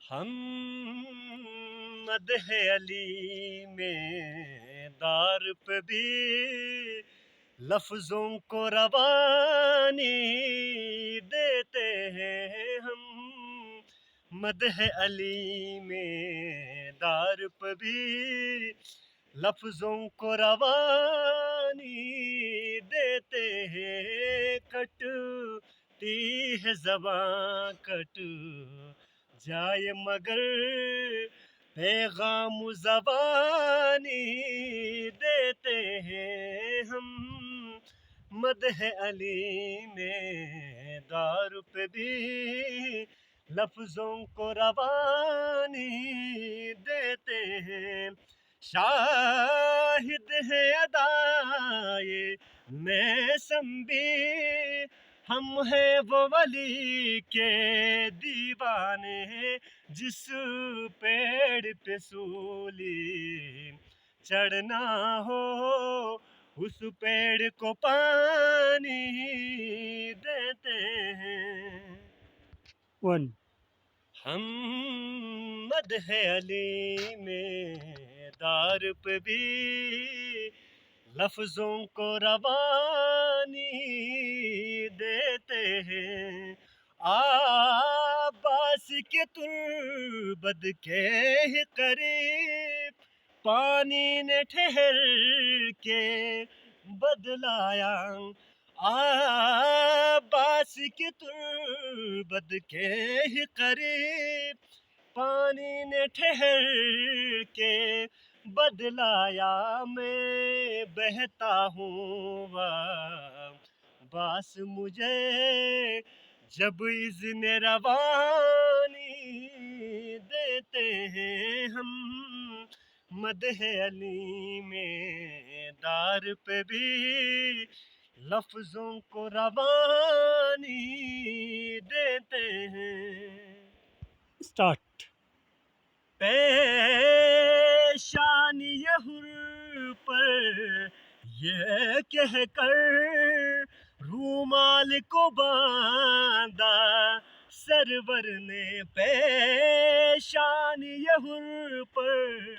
ہم مدح علی میں دار پہ بھی لفظوں کو روانی دیتے ہیں ہم مدح علی میں دار پہ بھی لفظوں کو روانی دیتے ہیں کٹتی ہے زباں کٹ جائے مگر پیغام زبانی دیتے ہیں ہم مدح علی میں دار پہ بھی لفظوں کو روانی دیتے ہیں شاہد ہے ادائے میں سنبی ہم ہیں وہ ولی کے دیوانے جس پیڑ پہ سولی چڑھنا ہو اس پیڑ کو پانی دیتے ہیں ون ہم مدح علی میں دار پہ بھی لفظوں کو روانی دیتے ہیں عباس کے تربت کے ہی قریب پانی نے ٹھہر کے بدلایا عباس کی تربت کے ہی قریب پانی نے ٹھہر کے بدلایا میں بہتا ہوں باس مجھے جب اذن روانی دیتے ہیں ہم مدح علی میں دار پہ بھی لفظوں کو روانی دیتے ہیں اسٹارٹ. پیشانی حر پر یہ کہہ کر رومال کو باندھا سرور نے پیشانی حر پر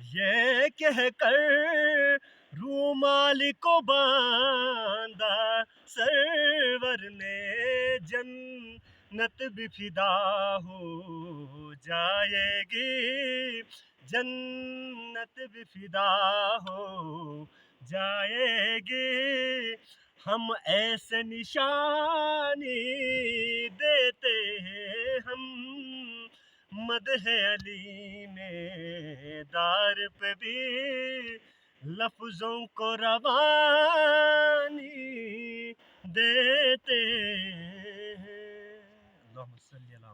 یہ کہہ کر رومال کو باندھا سرور نے جنت بھی فدا ہو جائے گی جنت بھی فدا ہو جائے گی ہم ایسے نشانی دیتے ہیں ہم مدح علی میں دار پہ بھی لفظوں کو روانی دیتے ہیں اللہم صلی اللہ